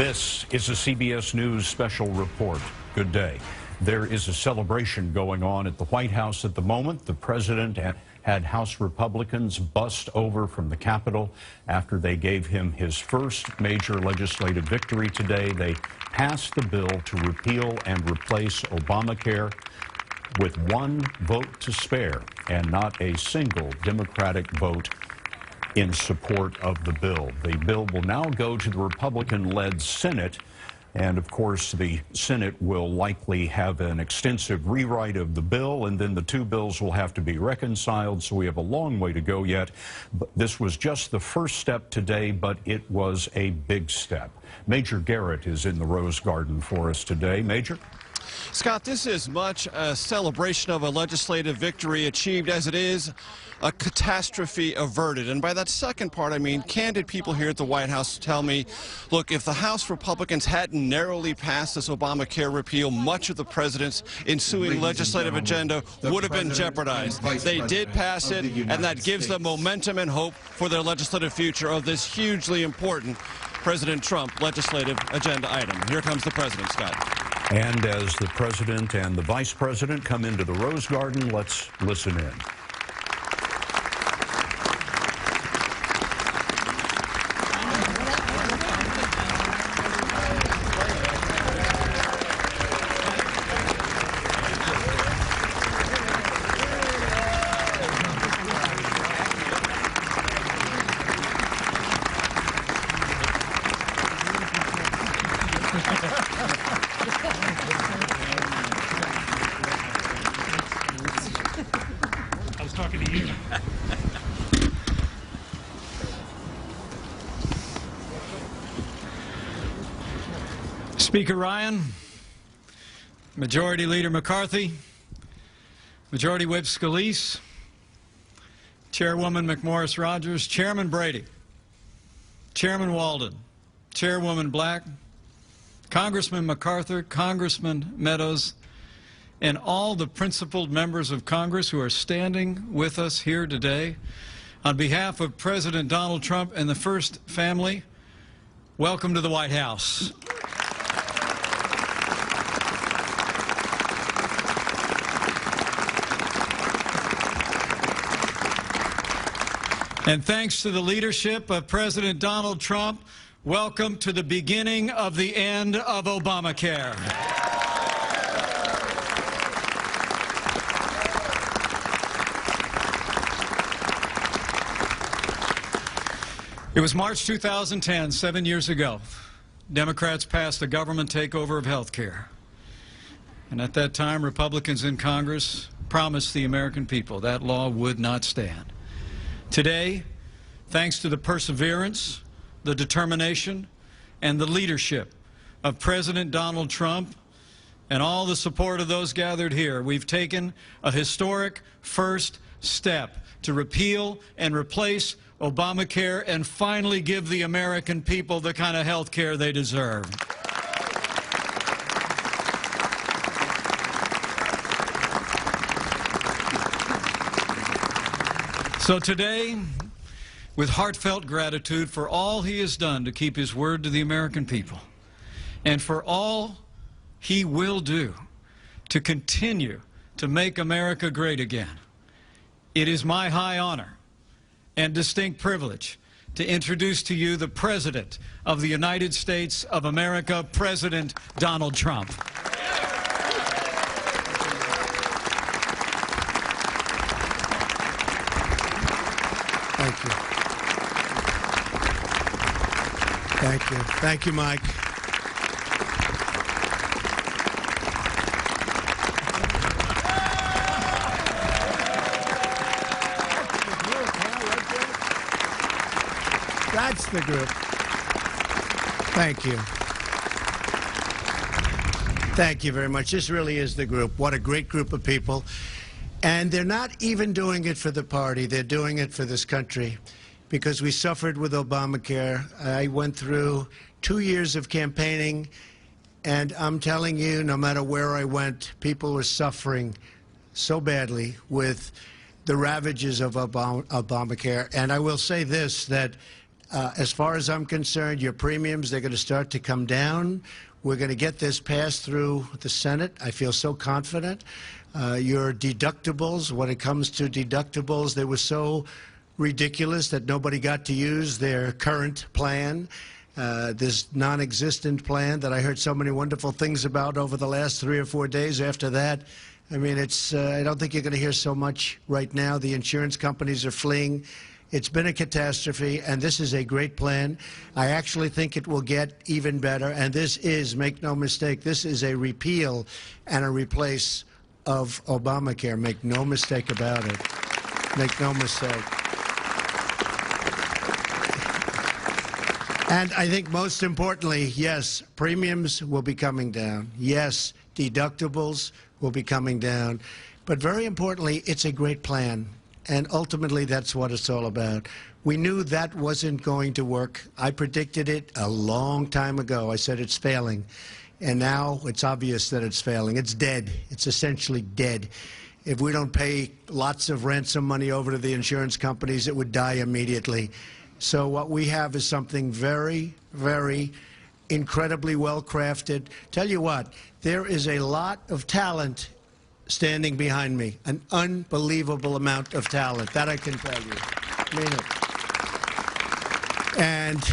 This is a CBS News special report. Good day. There is a celebration going on at the White House at the moment. The president had House Republicans bust over from the Capitol after they gave him his first major legislative victory today. They passed the bill to repeal and replace Obamacare with one vote to spare and not a single Democratic vote in support of the bill. The bill will now go to the Republican-led Senate, and of course the Senate will likely have an extensive rewrite of the bill, and then the two bills will have to be reconciled, so we have a long way to go yet. But this was just the first step today, but it was a big step. Major Garrett is in the Rose Garden for us today. Major? Scott, this is much a celebration of a legislative victory achieved as it is a catastrophe averted. And by that second part, I mean candid people here at the White House tell me, look, if the House Republicans hadn't narrowly passed this Obamacare repeal, much of the president's ensuing legislative agenda would have been jeopardized. They did pass it, and that gives them momentum and hope for their legislative future of this hugely important President Trump legislative agenda item. Here comes the president, Scott. And as the president and the vice president come into the Rose Garden, let's listen in. I was talking to you. Speaker Ryan, Majority Leader McCarthy, Majority Whip Scalise, Chairwoman McMorris Rodgers, Chairman Brady, Chairman Walden, Chairwoman Black, Congressman MacArthur, Congressman Meadows, and all the principled members of Congress who are standing with us here today. On behalf of President Donald Trump and the First Family, welcome to the White House. And thanks to the leadership of President Donald Trump, welcome to the beginning of the end of Obamacare. It was March 2010, 7 years ago. Democrats passed a government takeover of health care. And at that time, Republicans in Congress promised the American people that law would not stand. Today, thanks to the perseverance, the determination, and the leadership of President Donald Trump and all the support of those gathered here, we've taken a historic first step to repeal and replace Obamacare and finally give the American people the kind of health care they deserve. So today, with heartfelt gratitude for all he has done to keep his word to the American people, and for all he will do to continue to make America great again, it is my high honor and distinct privilege to introduce to you the President of the United States of America, President Donald Trump. Thank you. Thank you. Thank you, Mike. That's the group. Thank you. Thank you very much. This really is the group. What a great group of people. And they're not even doing it for the party. They're doing it for this country because we suffered with Obamacare. I went through 2 years of campaigning, and I'm telling you, no matter where I went, people were suffering so badly with the ravages of Obamacare. And I will say this, that As far as I'm concerned, your premiums, they're going to start to come down. We're going to get this passed through the Senate. I feel so confident. Your deductibles, when it comes to deductibles, they were so ridiculous that nobody got to use their current plan. This non-existent plan that I heard so many wonderful things about over the last 3 or 4 days after that. I mean, I don't think you're going to hear so much right now. The insurance companies are fleeing. It's been a catastrophe, and this is a great plan. I actually think it will get even better, and this is, make no mistake, this is a repeal and a replace of Obamacare. Make no mistake about it. Make no mistake. And I think most importantly, yes, premiums will be coming down. Yes, deductibles will be coming down. But very importantly, it's a great plan. And ultimately, that's what it's all about. We knew that wasn't going to work. I predicted it a long time ago. I said it's failing. And now it's obvious that it's failing. It's dead. It's essentially dead. If we don't pay lots of ransom money over to the insurance companies, it would die immediately. So what we have is something very, very incredibly well-crafted. Tell you what, there is a lot of talent standing behind me, an unbelievable amount of talent. That I can tell you. I mean it. And,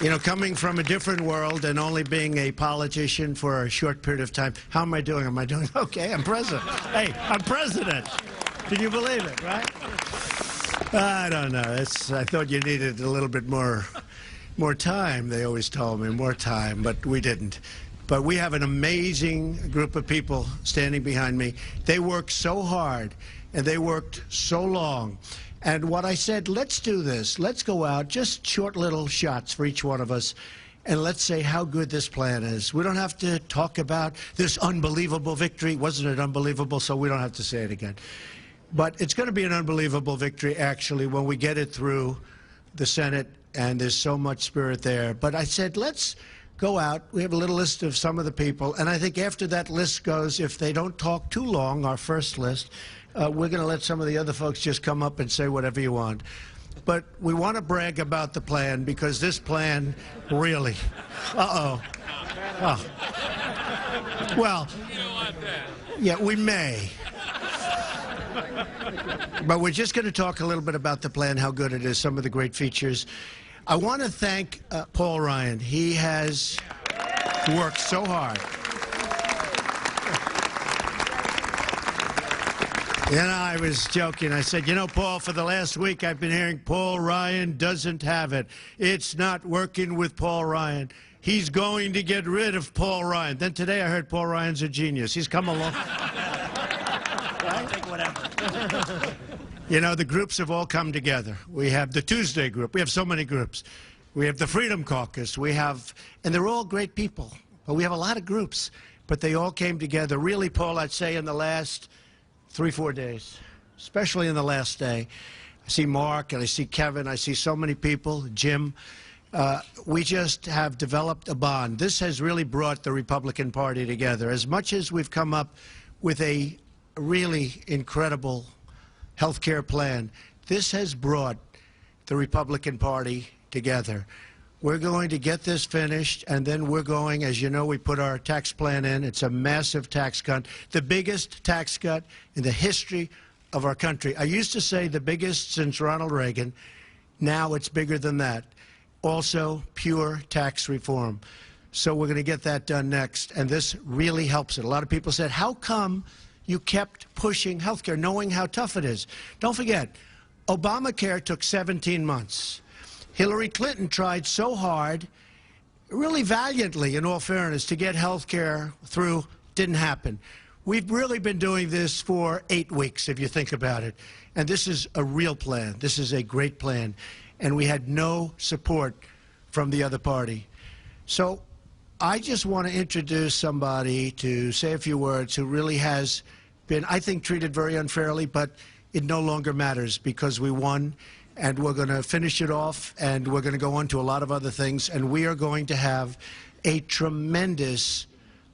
you know, coming from a different world and only being a politician for a short period of time, how am I doing? Am I doing okay? I'm president. Hey, I'm president. Can you believe it, right? I don't know. I thought you needed a little bit more time. They always told me more time, but we didn't. But we have an amazing group of people standing behind me. They worked so hard, and they worked so long. And what I said, let's do this. Let's go out, just short little shots for each one of us, and let's say how good this plan is. We don't have to talk about this unbelievable victory. Wasn't it unbelievable? So we don't have to say it again. But it's going to be an unbelievable victory, actually, when we get it through the Senate, and there's so much spirit there. But I said, let's go out. We have a little list of some of the people, and I think after that list goes, if they don't talk too long, our first list, we're going to let some of the other folks just come up and say whatever you want. But we want to brag about the plan, because this plan really... Uh-oh. Oh. Well, yeah, we may. But we're just going to talk a little bit about the plan, how good it is, some of the great features. I want to thank Paul Ryan. He has worked so hard. And I was joking. I said, you know, Paul, for the last week I've been hearing Paul Ryan doesn't have it. It's not working with Paul Ryan. He's going to get rid of Paul Ryan. Then today I heard Paul Ryan's a genius. He's come along. Whatever. You know, the groups have all come together. We have the Tuesday group. We have so many groups. We have the Freedom Caucus. We have, and they're all great people. But we have a lot of groups. But they all came together. Really, Paul, I'd say in the last 3-4 days, especially in the last day. I see Mark and I see Kevin. I see so many people, Jim. We just have developed a bond. This has really brought the Republican Party together. As much as we've come up with a really incredible health care plan, this has brought the Republican Party together. We're going to get this finished, and then we're going, as you know, we put our tax plan in. It's a massive tax cut, the biggest tax cut in the history of our country. I used to say the biggest since Ronald Reagan. Now it's bigger than that. Also, pure tax reform. So we're going to get that done next, and this really helps it. A lot of people said, how come you kept pushing health care, knowing how tough it is? Don't forget, Obamacare took 17 months. Hillary Clinton tried so hard, really valiantly, in all fairness, to get health care through. Didn't happen. We've really been doing this for 8 weeks, if you think about it. And this is a real plan. This is a great plan. And we had no support from the other party. So I just want to introduce somebody to say a few words who really has been, I think, treated very unfairly, but it no longer matters because we won, and we're going to finish it off, and we're going to go on to a lot of other things, and we are going to have a tremendous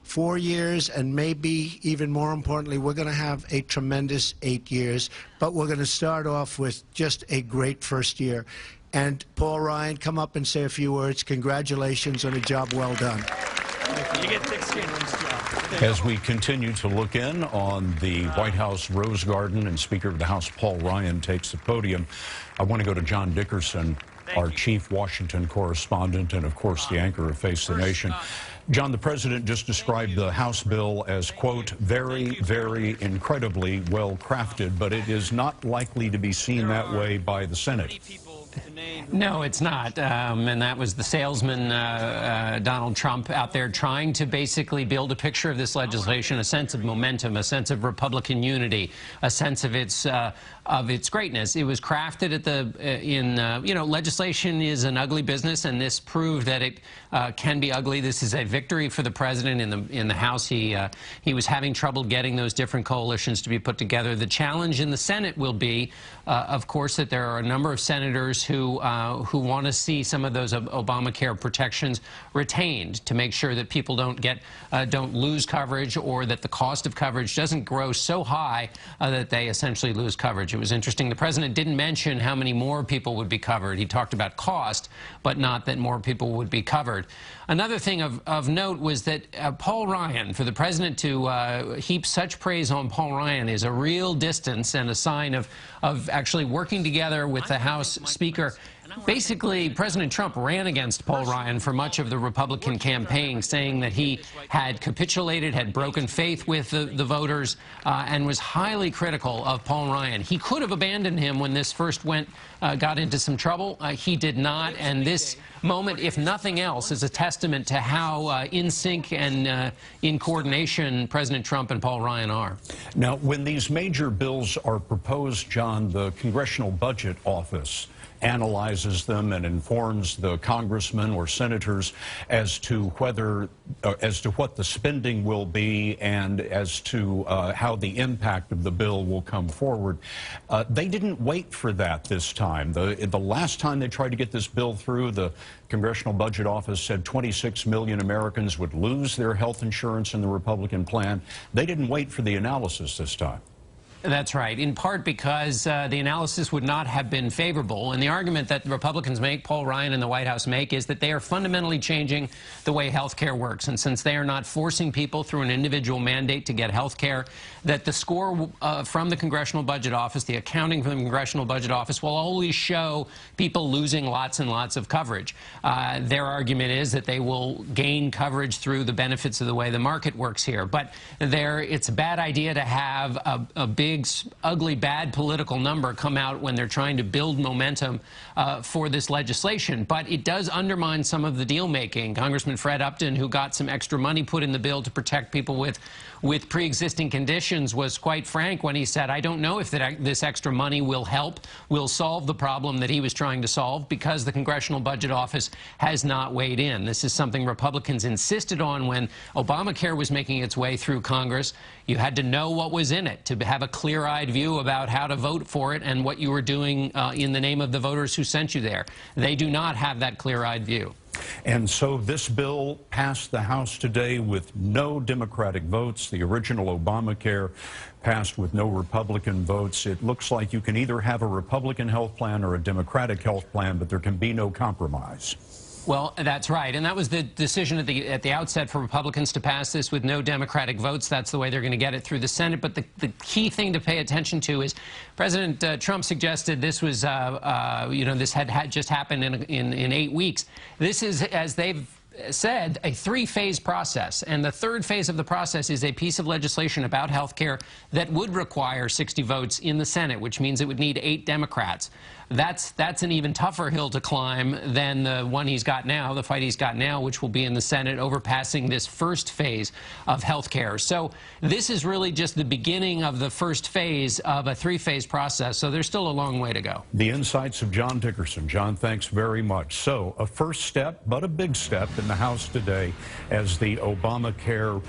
4 years, and maybe even more importantly, we're going to have a tremendous 8 years, but we're going to start off with just a great first year. And Paul Ryan, come up and say a few words. Congratulations on a job well done. You get thick skin on this job. As we continue to look in on the White House Rose Garden and Speaker of the House Paul Ryan takes the podium, I want to go to John Dickerson, our chief Washington correspondent and, of course, the anchor of Face the Nation. John, the president just described the House bill as, quote, very, very incredibly well crafted, but it is not likely to be seen that way by the Senate. No, it's not. And that was the salesman, Donald Trump, out there trying to basically build a picture of this legislation, a sense of momentum, a sense of Republican unity, a sense of its greatness. It was crafted at legislation is an ugly business, and this proved that it can be ugly. This is a victory for the president in the House. He was having trouble getting those different coalitions to be put together. The challenge in the Senate will be, of course, that there are a number of senators who want to see some of those Obamacare protections retained to make sure that people don't lose coverage, or that the cost of coverage doesn't grow so high that they essentially lose coverage. It was interesting. The president didn't mention how many more people would be covered. He talked about cost, but not that more people would be covered. Another thing of note was that Paul Ryan, for the president to heap such praise on Paul Ryan, is a real distance and a sign of actually working together with the House Speaker. Basically, President Trump ran against Paul Ryan for much of the Republican campaign, saying that he had capitulated, had broken faith with the voters, and was highly critical of Paul Ryan. He could have abandoned him when this first got into some trouble. He did not, and this moment, if nothing else, is a testament to how in sync and in coordination President Trump and Paul Ryan are. Now, when these major bills are proposed, John, the Congressional Budget Office analyzes them and informs the congressmen or senators as to what the spending will be and as to how the impact of the bill will come forward. They didn't wait for that this time. The last time they tried to get this bill through, the Congressional Budget Office said 26 million Americans would lose their health insurance in the Republican plan. They didn't wait for the analysis this time. That's right, in part because the analysis would not have been favorable. And the argument that the Republicans make, Paul Ryan and the White House make, is that they are fundamentally changing the way health care works. And since they are not forcing people through an individual mandate to get health care, that the score from the Congressional Budget Office, the accounting from the Congressional Budget Office, will always show people losing lots and lots of coverage. Their argument is that they will gain coverage through the benefits of the way the market works here. But it's a bad idea to have a big, ugly, bad political number come out when they're trying to build momentum for this legislation. But it does undermine some of the deal making. Congressman Fred Upton, who got some extra money put in the bill to protect people with pre-existing conditions, was quite frank when he said, I don't know if this extra money will solve the problem that he was trying to solve, because the Congressional Budget Office has not weighed in. This is something Republicans insisted on when Obamacare was making its way through Congress. You had to know what was in it to have a clear-eyed view about how to vote for it and what you were doing in the name of the voters who sent you there. They do not have that clear-eyed view. And so this bill passed the House today with no Democratic votes. The original Obamacare passed with no Republican votes. It looks like you can either have a Republican health plan or a Democratic health plan, but there can be no compromise. Well, that's right. And that was the decision at the outset for Republicans to pass this with no Democratic votes. That's the way they're going to get it through the Senate. But the key thing to pay attention to is President Trump suggested this was, this had just happened in 8 weeks. This is, as they've said, a three-phase process. And the third phase of the process is a piece of legislation about health care that would require 60 votes in the Senate, which means it would need 8 Democrats. That's an even tougher hill to climb than the one he's got now, the fight he's got now, which will be in the Senate over passing this first phase of health care. So this is really just the beginning of the first phase of a three-phase process, so there's still a long way to go. The insights of John Dickerson. John, thanks very much. So a first step, but a big step in the House today as the Obamacare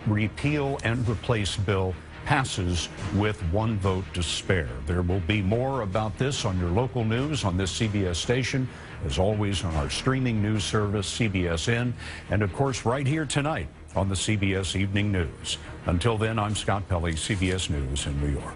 repeal and replace bill passes with 1 vote to spare. There will be more about this on your local news on this CBS station, as always on our streaming news service, CBSN, and of course right here tonight on the CBS Evening News. Until then, I'm Scott Pelley, CBS News in New York.